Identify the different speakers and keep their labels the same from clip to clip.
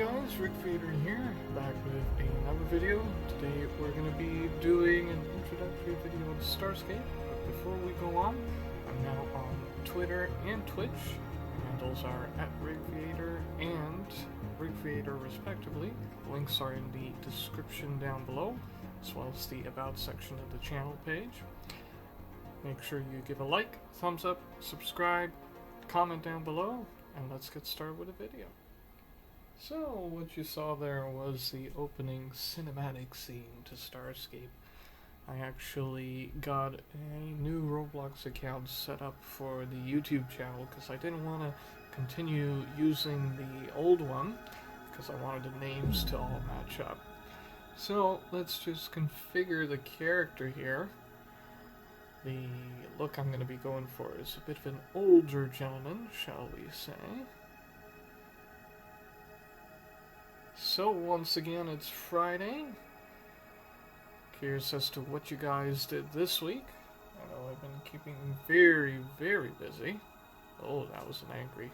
Speaker 1: guys, Rick Vader here, back with another video. Today we're going to be doing an introductory video on STARSCAPE, but before we go on, I'm now on Twitter and Twitch. Handles are @RickVader and RickVader respectively. Links are in the description down below, as well as the About section of the channel page. Make sure you give a like, thumbs up, subscribe, comment down below, and let's get started with the video. So, what you saw there was the opening cinematic scene to STARSCAPE. I actually got a new Roblox account set up for the YouTube channel because I didn't want to continue using the old one because I wanted the names to all match up. So, let's just configure the character here. The look I'm going to be going for is a bit of an older gentleman, shall we say. So, once again, it's Friday. Curious as to what you guys did this week. I know I've been keeping very, very busy. Oh, that was an angry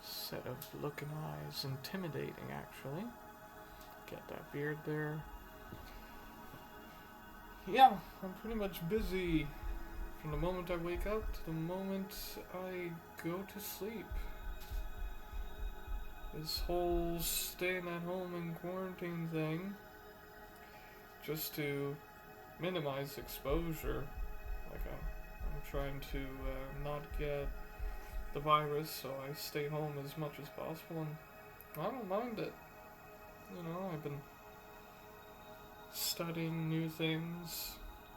Speaker 1: set of looking eyes. Intimidating, actually. Get that beard there. Yeah, I'm pretty much busy from the moment I wake up to the moment I go to sleep. This whole staying at home and quarantine thing, just to minimize exposure. Like I'm trying to not get the virus, so I stay home as much as possible, and I don't mind it. You know, I've been studying new things,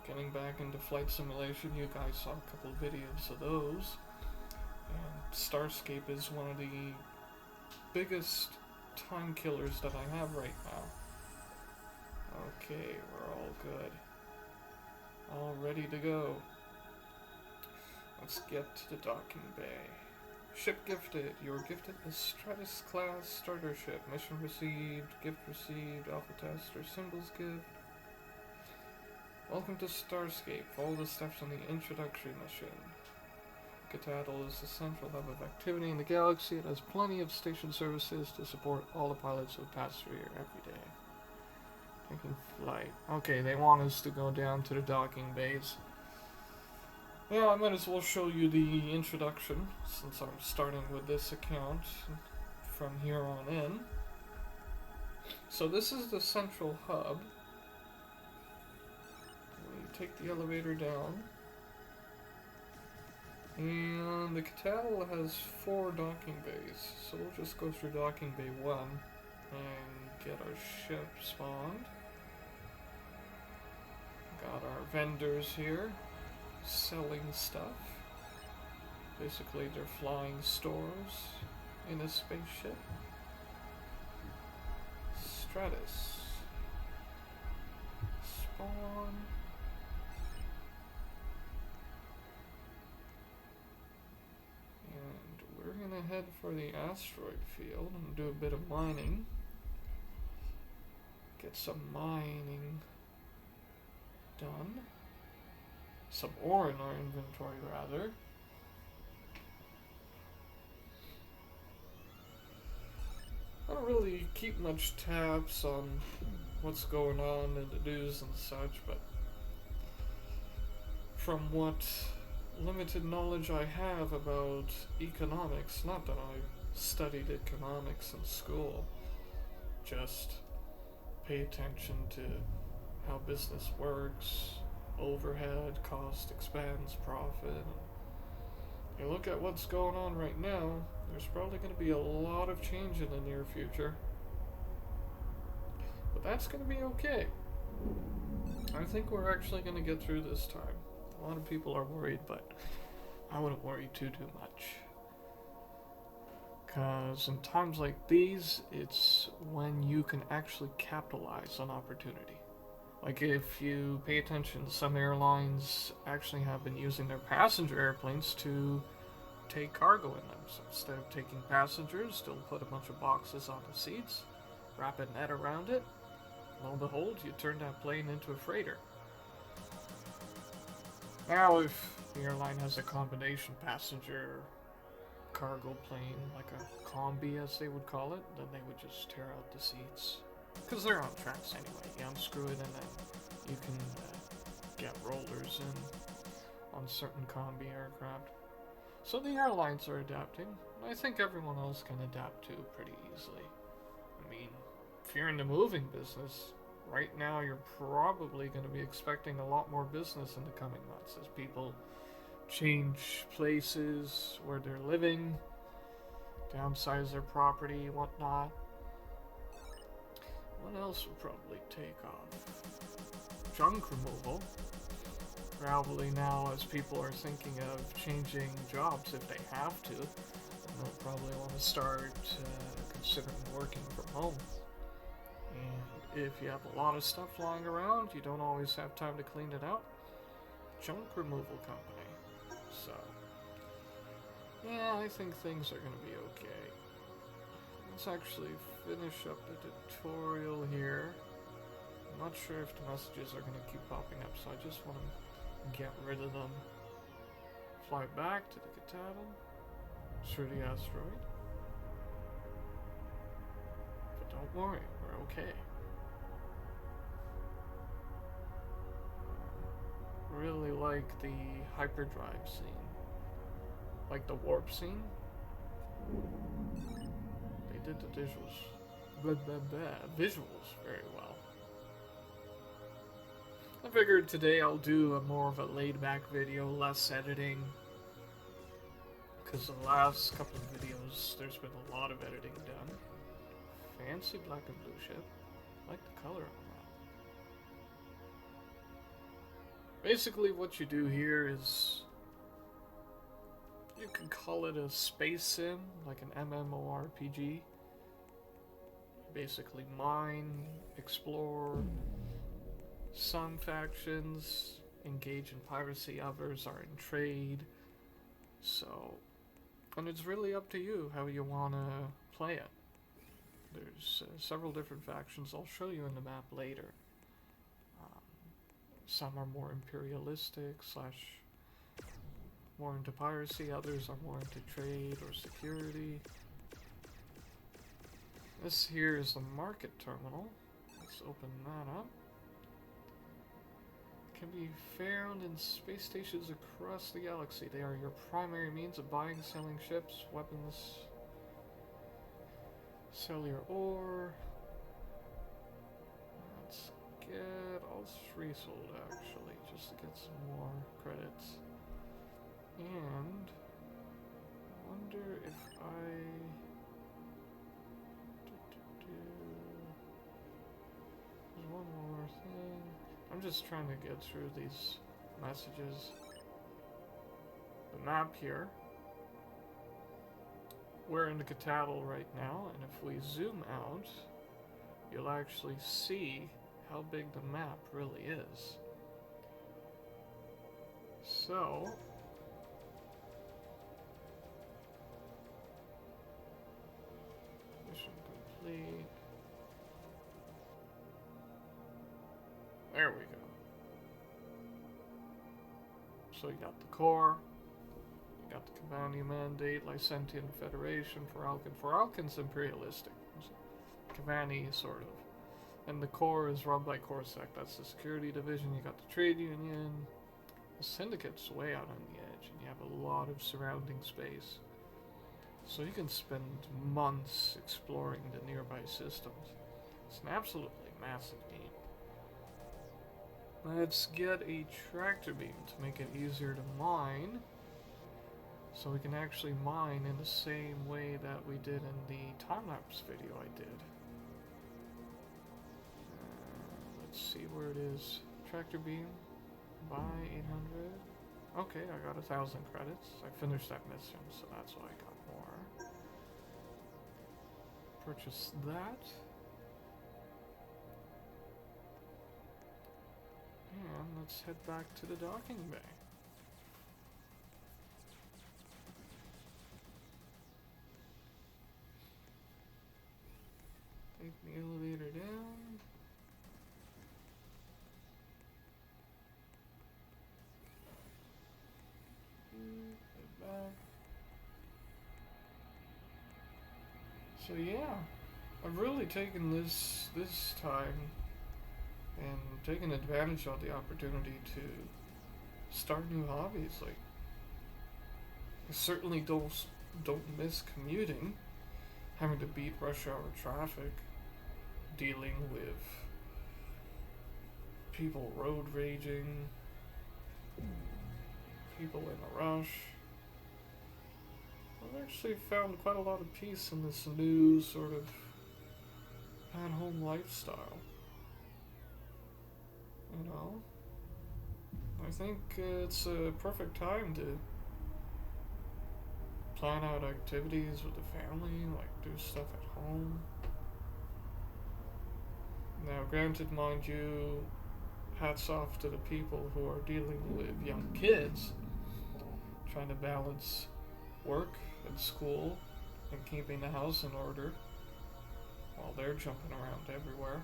Speaker 1: getting back into flight simulation. You guys saw a couple of videos of those, and STARSCAPE is one of the biggest time killers that I have right now. Okay, we're all good. All ready to go. Let's get to the docking bay. Ship gifted. You were gifted the Stratus class starter ship. Mission received. Gift received. Alpha test or symbols gift. Welcome to STARSCAPE. Follow the steps on the introductory mission. Citadel is the central hub of activity in the galaxy. It has plenty of station services to support all the pilots who pass through here every day. Taking flight. Okay, they want us to go down to the docking bays. Yeah, I might as well show you the introduction, since I'm starting with this account from here on in. So this is the central hub. We take the elevator down. And the Citadel has 4 docking bays, so we'll just go through docking bay 1 and get our ship spawned. Got our vendors here, selling stuff. Basically they're flying stores in a spaceship. Stratus. Spawn. We're gonna head for the asteroid field and do a bit of mining. Get some mining done. Some ore in our inventory, rather. I don't really keep much tabs on what's going on in the news and such, but from what limited knowledge I have about economics, not that I studied economics in school, just pay attention to how business works, overhead, cost, expense, profit. You look at what's going on right now, there's probably going to be a lot of change in the near future. But that's going to be okay. I think we're actually going to get through this time. A lot of people are worried, but I wouldn't worry too much. Because in times like these, it's when you can actually capitalize on opportunity. Like if you pay attention, some airlines actually have been using their passenger airplanes to take cargo in them. So instead of taking passengers, they'll put a bunch of boxes on the seats, wrap a net around it. Lo and behold, you turn that plane into a freighter. Now, if the airline has a combination passenger cargo plane, like a combi as they would call it, then they would just tear out the seats. Because they're on tracks anyway. You unscrew it and then you can get rollers in on certain combi aircraft. So the airlines are adapting. I think everyone else can adapt to pretty easily. I mean, if you're in the moving business, right now you're probably going to be expecting a lot more business in the coming months as people change places where they're living, downsize their property, whatnot. What else would probably take off? Junk removal. Probably now, as people are thinking of changing jobs if they have to, they'll probably want to start considering working from home. And if you have a lot of stuff lying around, you don't always have time to clean it out. Junk removal company. So, yeah, I think things are going to be okay. Let's actually finish up the tutorial here. I'm not sure if the messages are going to keep popping up, so I just want to get rid of them. Fly back to the Katahdin, through the asteroid. But don't worry, we're okay. Really like the hyperdrive scene. Like the warp scene. They did the visuals very well. I figured today I'll do a more of a laid-back video, less editing. Because the last couple of videos, there's been a lot of editing done. Fancy black and blue ship. I like the color on that. Basically what you do here is, you can call it a space sim, like an MMORPG. Basically mine, explore. Some factions engage in piracy, others are in trade. So, and it's really up to you how you want to play it. There's several different factions I'll show you in the map later. Some are more imperialistic / more into piracy, others are more into trade or security. This here is the market terminal. Let's open that up. Can be found in space stations across the galaxy. They are your primary means of buying, selling ships, weapons. Sell your ore. Let's get all 3 sold actually, just to get some more credits. And I wonder if there's one more thing. I'm just trying to get through these messages. The map here. We're in the Katahdin right now, and if we zoom out, you'll actually see how big the map really is. So, mission complete. There we go. So you got the core, you got the Cavani Mandate, Lycentian Federation for Alkin. For Alkin's imperialistic. Cavani, sort of. And the core is run by Corsac. That's the security division. You got the trade union. The syndicate's way out on the edge, and you have a lot of surrounding space. So you can spend months exploring the nearby systems. It's an absolutely massive game. Let's get a tractor beam to make it easier to mine. So we can actually mine in the same way that we did in the time-lapse video I did. Let's see where it is. Tractor beam. Buy 800. Okay, I got 1,000 credits. I finished that mission, so that's why I got more. Purchase that. And let's head back to the docking bay. Take the elevator down. Head back. So yeah, I've really taken this time and taken advantage of the opportunity to start new hobbies. Like, I certainly don't miss commuting, having to beat rush hour traffic, dealing with people road raging, people in a rush. I've actually found quite a lot of peace in this new sort of at-home lifestyle. You know? I think it's a perfect time to plan out activities with the family, like do stuff at home. Now, granted, mind you, hats off to the people who are dealing with young kids, trying to balance work and school and keeping the house in order while they're jumping around everywhere.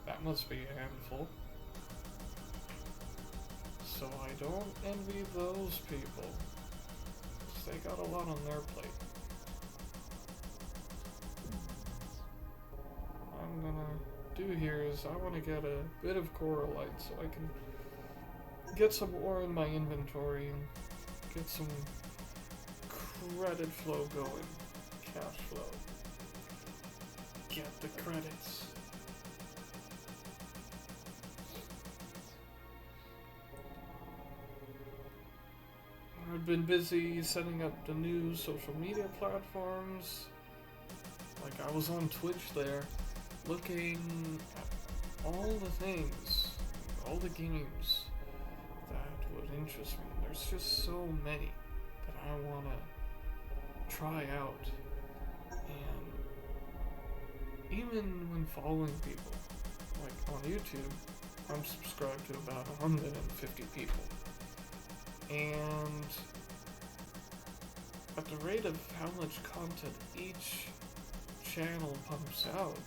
Speaker 1: That must be a handful. So I don't envy those people. They got a lot on their plate. What I'm gonna do here is I want to get a bit of Coralite so I can get some ore in my inventory and get some credit flow going. Cash flow. Get the credits. I've been busy setting up the new social media platforms. Like, I was on Twitch there, looking at all the things, all the games that would interest me. There's just so many that I want to try out. And even when following people, like on YouTube, I'm subscribed to about 150 people. And at the rate of how much content each channel pumps out,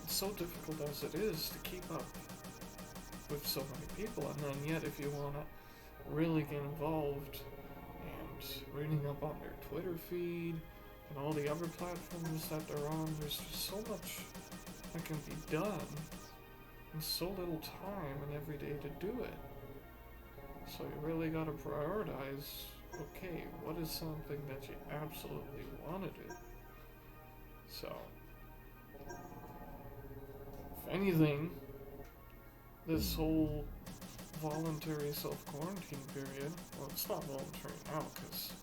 Speaker 1: it's so difficult as it is to keep up with so many people. And then yet, if you want to really get involved and reading up on their Twitter feed and all the other platforms that they're on, there's just so much that can be done in so little time and every day to do it. So you really got to prioritize, okay, what is something that you absolutely want to do? So, if anything, this whole voluntary self-quarantine period, well, it's not voluntary now because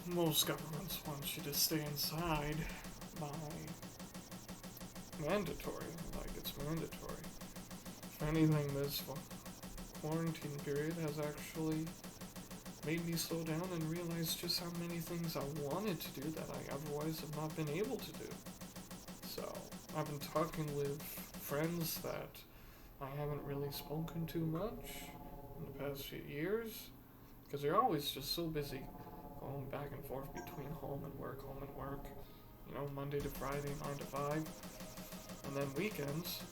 Speaker 1: most governments want you to stay inside by mandatory, like it's mandatory. If anything, this quarantine period has actually made me slow down and realize just how many things I wanted to do that I otherwise have not been able to do. So, I've been talking with friends that I haven't really spoken to much in the past few years, because they're always just so busy going back and forth between home and work, you know, Monday to Friday, 9 to 5, and then weekends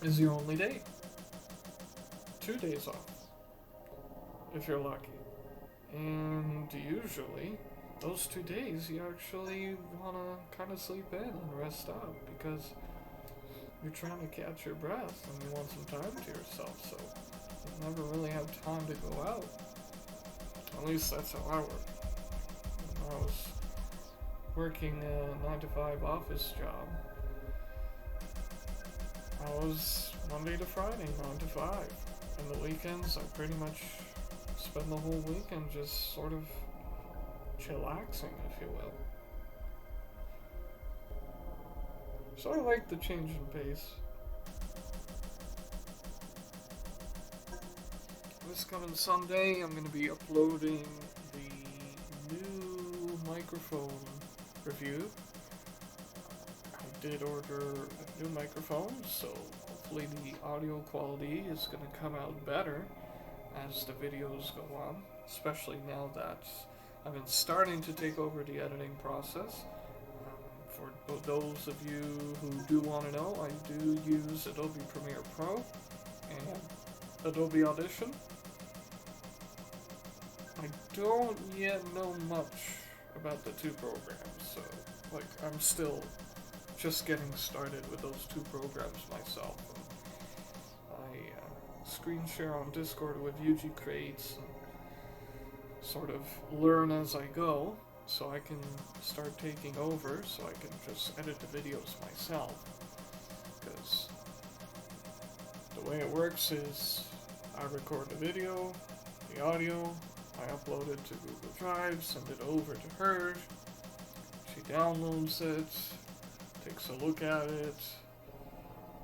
Speaker 1: is your only day. 2 days off, if you're lucky. And usually, those 2 days you actually want to kind of sleep in and rest up because you're trying to catch your breath and you want some time to yourself, so you never really have time to go out. At least that's how I work. When I was working a 9 to 5 office job, I was Monday to Friday, 9 to 5. And the weekends, I pretty much spend the whole weekend just sort of chillaxing, if you will. So I like the change in pace. This coming Sunday, I'm going to be uploading the new microphone review. I did order a new microphone, so hopefully the audio quality is going to come out better as the videos go on, especially now that I've been starting to take over the editing process. For those of you who do want to know, I do use Adobe Premiere Pro and Adobe Audition. I don't yet know much about the two programs. So, like, I'm still just getting started with those two programs myself. I screen share on Discord with UG Crates and sort of learn as I go, so I can start taking over, so I can just edit the videos myself. Because the way it works is I record the video, the audio, I upload it to Google Drive, send it over to her, she downloads it, takes a look at it,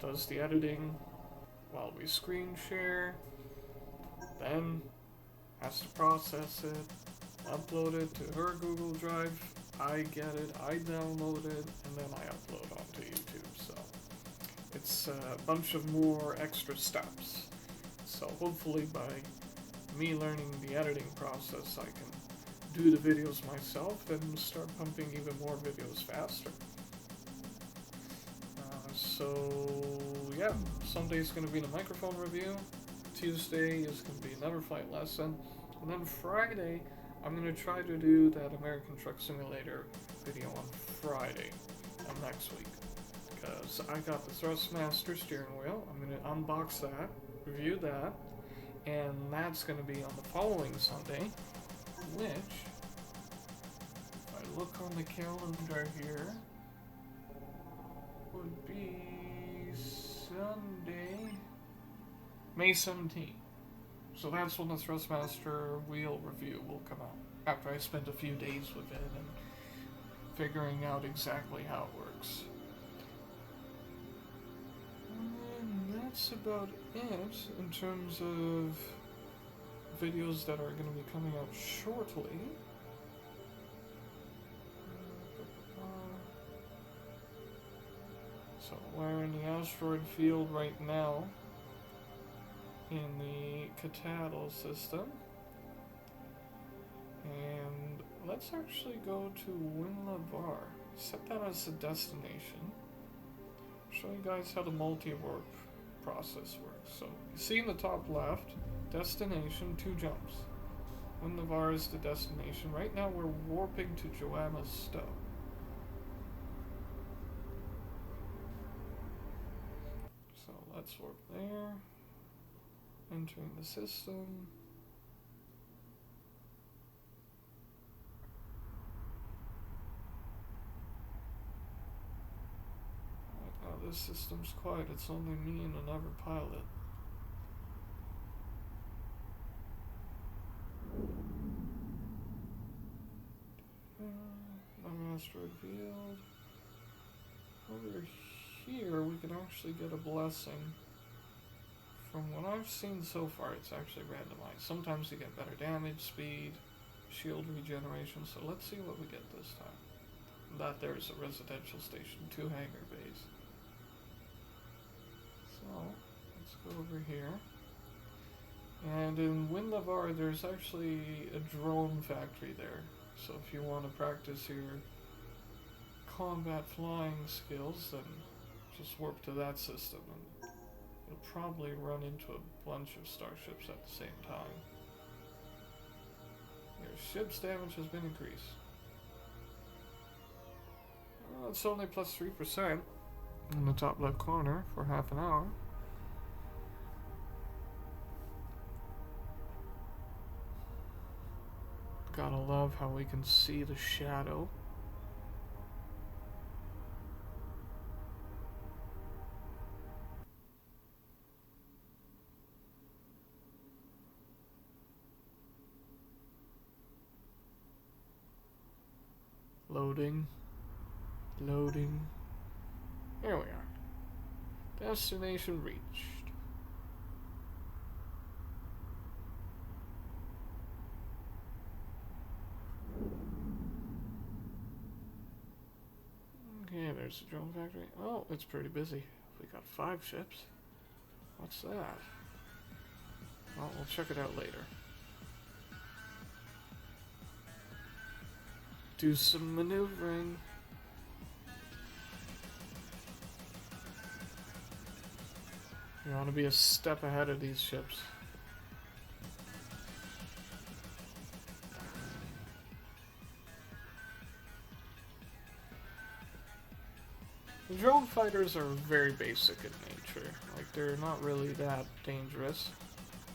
Speaker 1: does the editing while we screen share, then has to process it, upload it to her Google Drive, I get it, I download it, and then I upload onto YouTube. So it's a bunch of more extra steps. So hopefully by me learning the editing process, I can do the videos myself and start pumping even more videos faster. So yeah, Sunday's going to be the microphone review, Tuesday is going to be another flight lesson, and then Friday I'm going to try to do that American Truck Simulator video on Friday of next week, because I got the Thrustmaster steering wheel. I'm going to unbox that, review that, and that's going to be on the following Sunday, which, if I look on the calendar here, would be Sunday, May 17th. So that's when the Thrustmaster wheel review will come out, after I spend a few days with it and figuring out exactly how it works. And that's about it in terms of videos that are going to be coming out shortly. So we're in the asteroid field right now, in the Catadal system, and let's actually go to Winlavar. Set that as a destination. Show you guys how the multi-warp process works. So you see in the top left, destination, 2 jumps. Winlavar is the destination. Right now we're warping to Joanna's Stowe. So let's warp there. Entering the system. Right now this system's quiet, it's only me and another pilot. Another asteroid field. Over here we can actually get a blessing. From what I've seen so far, it's actually randomized. Sometimes you get better damage, speed, shield regeneration, so let's see what we get this time. That there's a residential station, 2 hangar bays. So, let's go over here. And in Winlavar, there's actually a drone factory there. So if you want to practice your combat flying skills, then just warp to that system. And you'll probably run into a bunch of starships at the same time. Your ship's damage has been increased. Well, it's only plus 3% in the top left corner for half an hour. Gotta love how we can see the shadow. Loading. Loading. There we are. Destination reached. Okay, there's the drone factory. Oh, it's pretty busy. We got 5 ships. What's that? Well, we'll check it out later. Do some maneuvering. You want to be a step ahead of these ships. The drone fighters are very basic in nature. Like, they're not really that dangerous.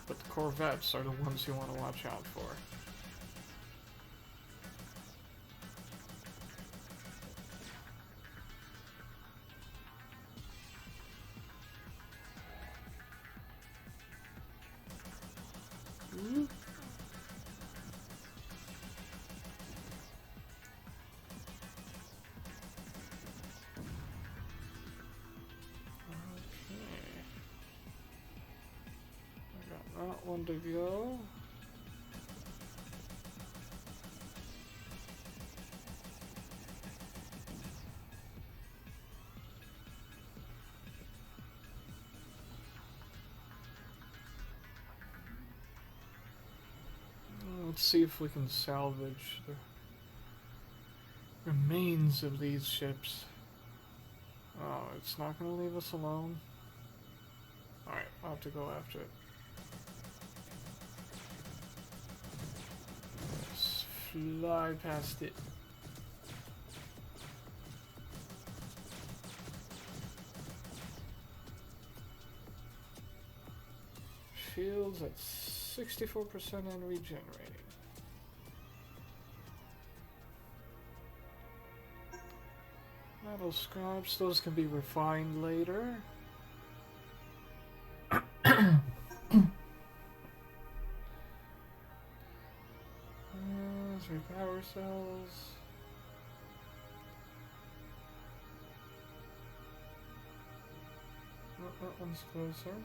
Speaker 1: But the corvettes are the ones you want to watch out for. Not one to go. Let's see if we can salvage the remains of these ships. Oh, it's not going to leave us alone. Alright, I'll have to go after it. Just fly past it. Shields at 64% and regenerating. Metal scraps, those can be refined later. Three power cells. Oh, that one's closer.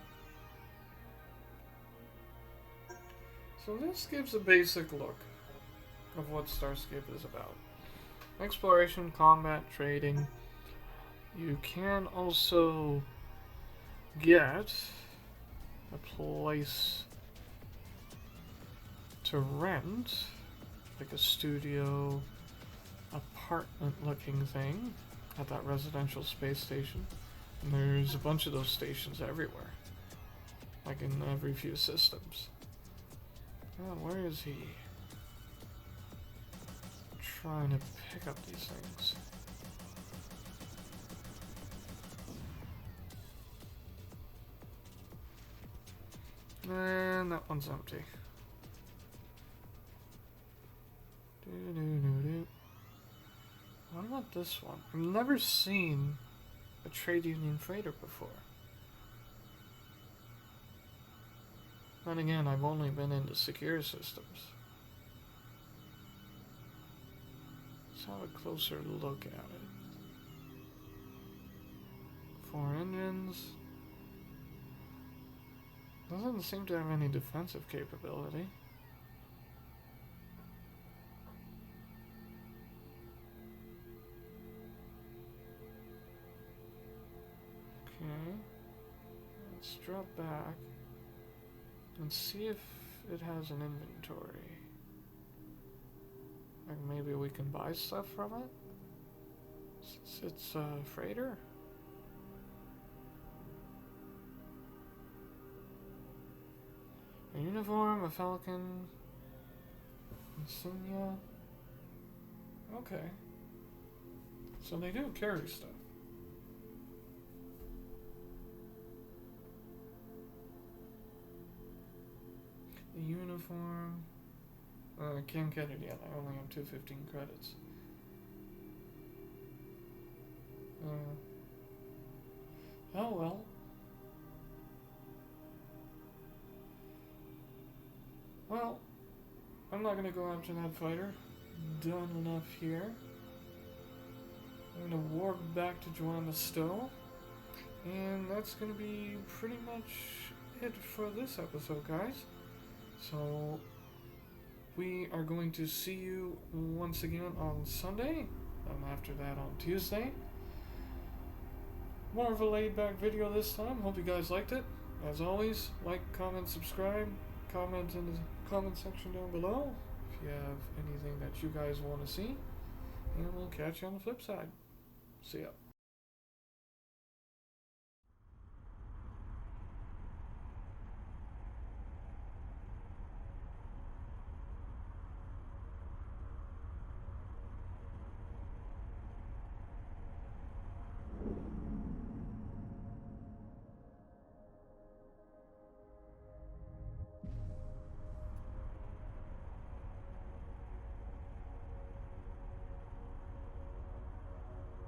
Speaker 1: So this gives a basic look of what STARSCAPE is about. Exploration, combat, trading. You can also get a place to rent, like a studio apartment looking thing at that residential space station. And there's a bunch of those stations everywhere, like in every few systems. Oh, where is he? Trying to pick up these things. And that one's empty. What about this one? I've never seen a trade union freighter before. Then again, I've only been into secure systems. Let's have a closer look at it. 4 engines. Doesn't seem to have any defensive capability. Okay. Let's drop back and see if it has an inventory. Like maybe we can buy stuff from it? Since it's a freighter? A uniform, a falcon, insignia. Okay. So they do carry stuff. A uniform. I can't get it yet. I only have 215 credits. Oh well. Well, I'm not gonna go after that fighter. Done enough here. I'm gonna warp back to Joanna Stowe. And that's gonna be pretty much it for this episode, guys. So, we are going to see you once again on Sunday. After that on Tuesday. More of a laid-back video this time. Hope you guys liked it. As always, like, comment, subscribe. Comment in the comment section down below if you have anything that you guys want to see. And we'll catch you on the flip side. See ya.